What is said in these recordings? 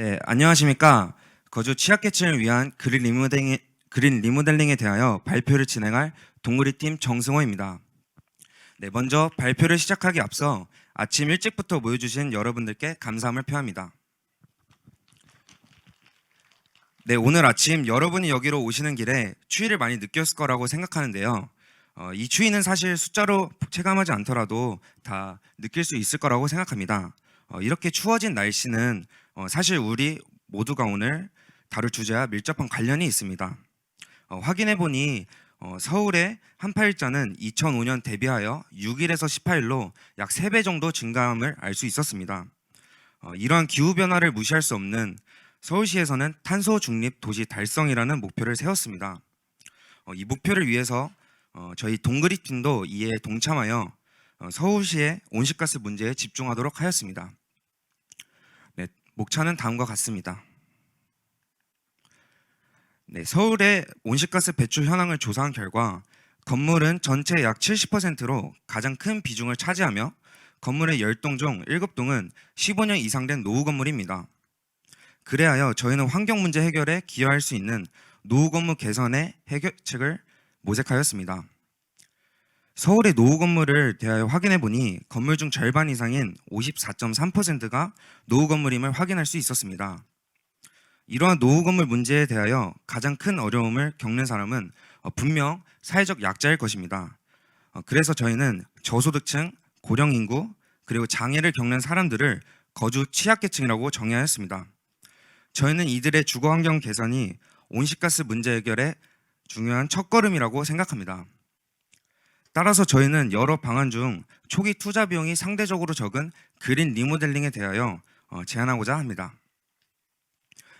네, 안녕하십니까. 거주 취약계층을 위한 그린 리모델링에 대하여 발표를 진행할 동구리팀 정승호입니다. 네, 먼저 발표를 시작하기 앞서 아침 일찍부터 모여주신 여러분들께 감사함을 표합니다. 네, 오늘 아침 여러분이 여기로 오시는 길에 추위를 많이 느꼈을 거라고 생각하는데요. 이 추위는 사실 숫자로 체감하지 않더라도 다 느낄 수 있을 거라고 생각합니다. 이렇게 추워진 날씨는 사실 우리 모두가 오늘 다룰 주제와 밀접한 관련이 있습니다. 확인해 보니 서울의 한파일자는 2005년 대비하여 6일에서 18일로 약 3배 정도 증가함을 알 수 있었습니다. 이러한 기후변화를 무시할 수 없는 서울시에서는 탄소 중립 도시 달성이라는 목표를 세웠습니다. 이 목표를 위해서 저희 동그리 팀도 이에 동참하여 서울시의 온실가스 문제에 집중하도록 하였습니다. 네, 목차는 다음과 같습니다. 네, 서울의 온실가스 배출 현황을 조사한 결과 건물은 전체 약 70%로 가장 큰 비중을 차지하며 건물의 10동 중 7동은 15년 이상 된 노후 건물입니다. 그래하여 저희는 환경 문제 해결에 기여할 수 있는 노후 건물 개선의 해결책을 모색하였습니다. 서울의 노후 건물을 대하여 확인해 보니 건물 중 절반 이상인 54.3%가 노후 건물임을 확인할 수 있었습니다. 이러한 노후 건물 문제에 대하여 가장 큰 어려움을 겪는 사람은 분명 사회적 약자일 것입니다. 그래서 저희는 저소득층, 고령 인구, 그리고 장애를 겪는 사람들을 거주 취약계층이라고 정의하였습니다. 저희는 이들의 주거 환경 개선이 온실가스 문제 해결의 중요한 첫걸음이라고 생각합니다. 따라서 저희는 여러 방안 중 초기 투자 비용이 상대적으로 적은 그린 리모델링에 대하여 제안하고자 합니다.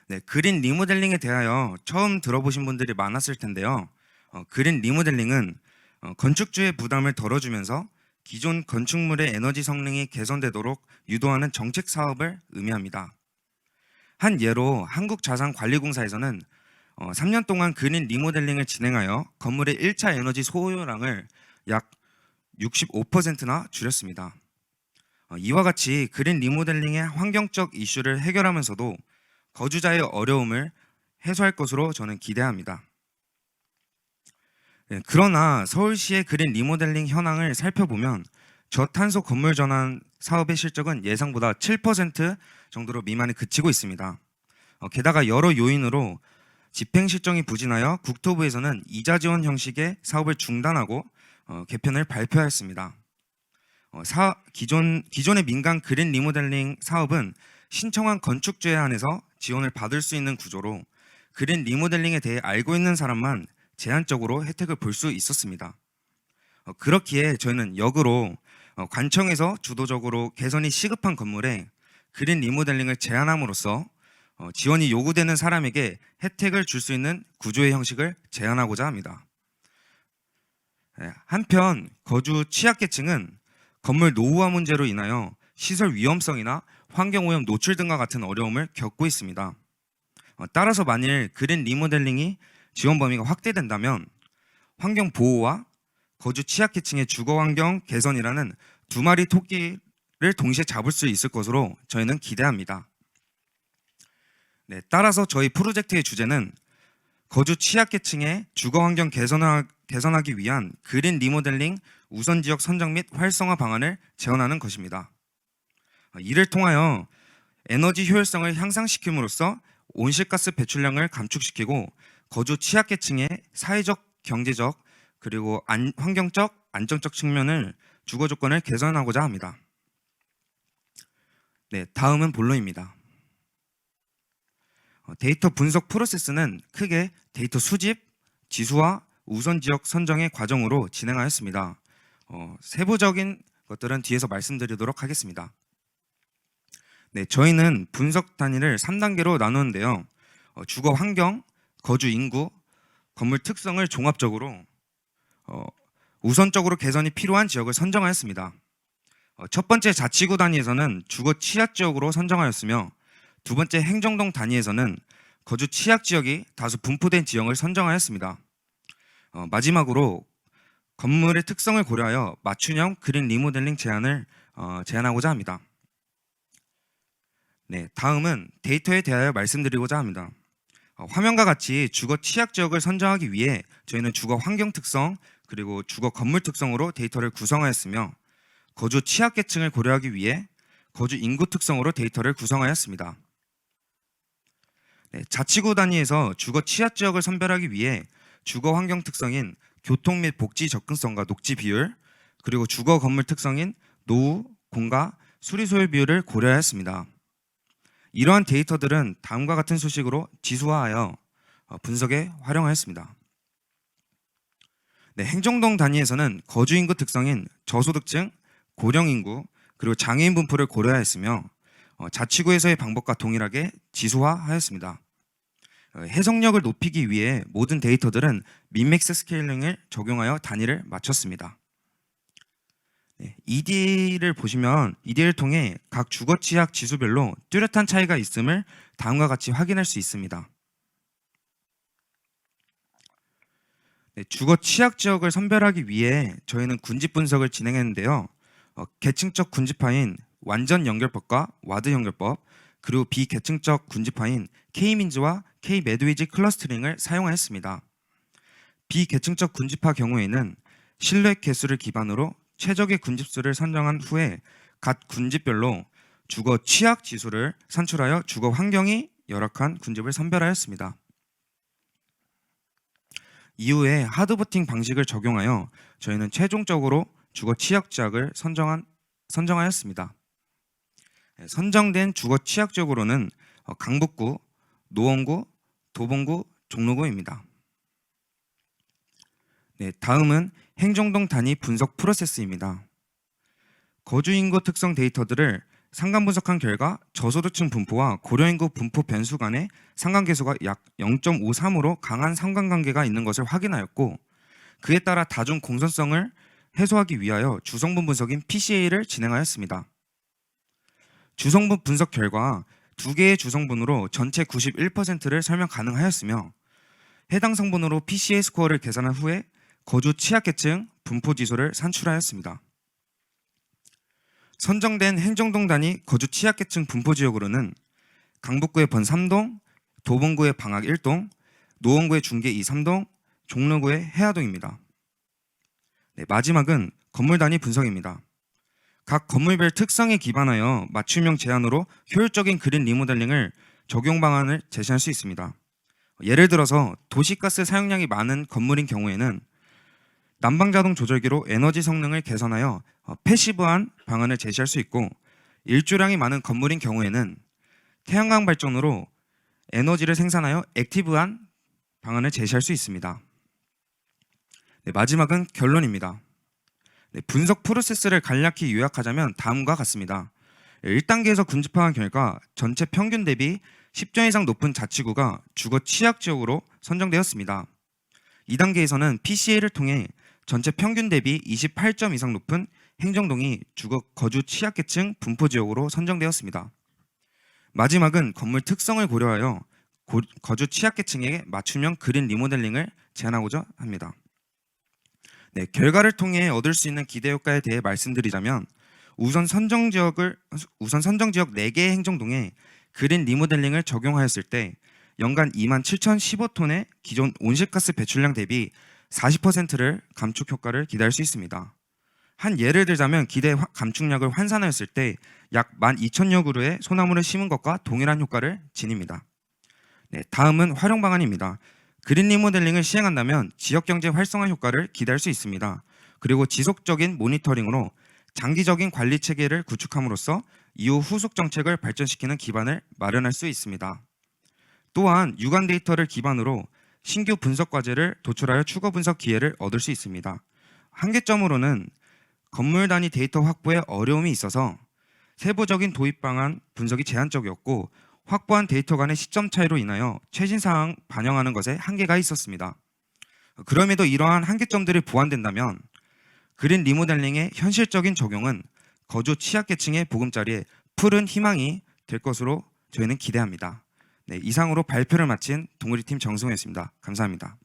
네, 그린 리모델링에 대하여 처음 들어보신 분들이 많았을 텐데요. 그린 리모델링은 건축주의 부담을 덜어주면서 기존 건축물의 에너지 성능이 개선되도록 유도하는 정책 사업을 의미합니다. 한 예로 한국자산관리공사에서는 3년 동안 그린 리모델링을 진행하여 건물의 1차 에너지 소요량을 약 65%나 줄였습니다. 이와 같이 그린 리모델링의 환경적 이슈를 해결하면서도 거주자의 어려움을 해소할 것으로 저는 기대합니다. 그러나 서울시의 그린 리모델링 현황을 살펴보면 저탄소 건물 전환 사업의 실적은 예상보다 7% 정도로 미만에 그치고 있습니다. 게다가 여러 요인으로 집행 실정이 부진하여 국토부에서는 이자 지원 형식의 사업을 중단하고 개편을 발표하였습니다. 기존의 민간 그린 리모델링 사업은 신청한 건축주에 한해서 지원을 받을 수 있는 구조로 그린 리모델링에 대해 알고 있는 사람만 제한적으로 혜택을 볼 수 있었습니다. 그렇기에 저희는 역으로 관청에서 주도적으로 개선이 시급한 건물에 그린 리모델링을 제안함으로써 지원이 요구되는 사람에게 혜택을 줄 수 있는 구조의 형식을 제안하고자 합니다. 한편 거주 취약계층은 건물 노후화 문제로 인하여 시설 위험성이나 환경오염 노출 등과 같은 어려움을 겪고 있습니다. 따라서 만일 그린 리모델링이 지원 범위가 확대된다면 환경 보호와 거주 취약계층의 주거 환경 개선이라는 두 마리 토끼를 동시에 잡을 수 있을 것으로 저희는 기대합니다. 네, 따라서 저희 프로젝트의 주제는 거주 취약계층의 주거 환경 개선하기 위한 그린 리모델링 우선 지역 선정 및 활성화 방안을 제안하는 것입니다. 이를 통하여 에너지 효율성을 향상시킴으로써 온실가스 배출량을 감축시키고 거주 취약계층의 사회적, 경제적, 그리고 환경적, 안정적 측면을 주거 조건을 개선하고자 합니다. 네, 다음은 본론입니다. 데이터 분석 프로세스는 크게 데이터 수집, 지수화, 우선 지역 선정의 과정으로 진행하였습니다. 세부적인 것들은 뒤에서 말씀드리도록 하겠습니다. 네, 저희는 분석 단위를 3단계로 나누는데요. 주거 환경, 거주 인구, 건물 특성을 종합적으로 우선적으로 개선이 필요한 지역을 선정하였습니다. 첫 번째 자치구 단위에서는 주거 취약 지역으로 선정하였으며 두 번째 행정동 단위에서는 거주 취약 지역이 다수 분포된 지형을 선정하였습니다. 마지막으로 건물의 특성을 고려하여 맞춤형 그린 리모델링 제안을 제안하고자 합니다. 네, 다음은 데이터에 대하여 말씀드리고자 합니다. 화면과 같이 주거 취약 지역을 선정하기 위해 저희는 주거 환경 특성 그리고 주거 건물 특성으로 데이터를 구성하였으며 거주 취약계층을 고려하기 위해 거주 인구 특성으로 데이터를 구성하였습니다. 네, 자치구 단위에서 주거 취약 지역을 선별하기 위해 주거 환경 특성인 교통 및 복지 접근성과 녹지 비율 그리고 주거 건물 특성인 노후, 공가, 수리 소요 비율을 고려하였습니다. 이러한 데이터들은 다음과 같은 수식으로 지수화하여 분석에 활용하였습니다. 네, 행정동 단위에서는 거주 인구 특성인 저소득층, 고령 인구, 그리고 장애인 분포를 고려하였으며 자치구에서의 방법과 동일하게 지수화하였습니다. 해석력을 높이기 위해 모든 데이터들은 민맥스 스케일링을 적용하여 단위를 맞췄습니다. 네, EDA를 보시면 EDA를 통해 각 주거 취약 지수별로 뚜렷한 차이가 있음을 다음과 같이 확인할 수 있습니다. 네, 주거 취약 지역을 선별하기 위해 저희는 군집 분석을 진행했는데요. 계층적 군집화인 완전 연결법과 와드 연결법 그리고 비계층적 군집화인 K민즈와 K매드위지 클러스터링을 사용하였습니다. 비계층적 군집화 경우에는 실내 개수를 기반으로 최적의 군집수를 선정한 후에 각 군집별로 주거 취약 지수를 산출하여 주거 환경이 열악한 군집을 선별하였습니다. 이후에 하드보팅 방식을 적용하여 저희는 최종적으로 주거 취약 지역을 선정하였습니다. 선정된 주거 취약 지역으로는 강북구, 노원구, 도봉구, 종로구입니다. 네, 다음은 행정동 단위 분석 프로세스입니다. 거주 인구 특성 데이터들을 상관 분석한 결과 저소득층 분포와 고령인구 분포 변수 간의 상관계수가 약 0.53으로 강한 상관관계가 있는 것을 확인하였고 그에 따라 다중 공선성을 해소하기 위하여 주성분 분석인 PCA를 진행하였습니다. 주성분 분석 결과 두 개의 주성분으로 전체 91%를 설명 가능하였으며 해당 성분으로 PCA 스코어를 계산한 후에 거주 취약계층 분포 지수를 산출하였습니다. 선정된 행정동 단위 거주 취약계층 분포 지역으로는 강북구의 번 3동, 도봉구의 방학 1동, 노원구의 중계 2, 3동, 종로구의 해화동입니다. 네, 마지막은 건물 단위 분석입니다. 각 건물별 특성에 기반하여 맞춤형 제안으로 효율적인 그린 리모델링을 적용 방안을 제시할 수 있습니다. 예를 들어서 도시가스 사용량이 많은 건물인 경우에는 난방자동 조절기로 에너지 성능을 개선하여 패시브한 방안을 제시할 수 있고 일조량이 많은 건물인 경우에는 태양광 발전으로 에너지를 생산하여 액티브한 방안을 제시할 수 있습니다. 네, 마지막은 결론입니다. 네, 분석 프로세스를 간략히 요약하자면 다음과 같습니다. 1단계에서 군집화한 결과 전체 평균 대비 10점 이상 높은 자치구가 주거 취약 지역으로 선정되었습니다. 2단계에서는 PCA를 통해 전체 평균 대비 28점 이상 높은 행정동이 주거 거주 취약계층 분포 지역으로 선정되었습니다. 마지막은 건물 특성을 고려하여 거주 취약계층에게 맞춤형 그린 리모델링을 제안하고자 합니다. 네, 결과를 통해 얻을 수 있는 기대 효과에 대해 말씀드리자면 우선 선정 지역 4개의 행정동에 그린 리모델링을 적용하였을 때 연간 27,015톤의 기존 온실가스 배출량 대비 40%를 감축 효과를 기대할 수 있습니다. 한 예를 들자면 기대 감축량을 환산하였을 때 약 12,000여 그루의 소나무를 심은 것과 동일한 효과를 지닙니다. 네, 다음은 활용 방안입니다. 그린 리모델링을 시행한다면 지역경제 활성화 효과를 기대할 수 있습니다. 그리고 지속적인 모니터링으로 장기적인 관리 체계를 구축함으로써 이후 후속 정책을 발전시키는 기반을 마련할 수 있습니다. 또한 유관 데이터를 기반으로 신규 분석 과제를 도출하여 추가 분석 기회를 얻을 수 있습니다. 한계점으로는 건물 단위 데이터 확보에 어려움이 있어서 세부적인 도입 방안 분석이 제한적이었고 확보한 데이터 간의 시점 차이로 인하여 최신 사항 반영하는 것에 한계가 있었습니다. 그럼에도 이러한 한계점들이 보완된다면 그린 리모델링의 현실적인 적용은 거주 취약계층의 보금자리에 푸른 희망이 될 것으로 저희는 기대합니다. 네, 이상으로 발표를 마친 동우리팀 정승호였습니다. 감사합니다.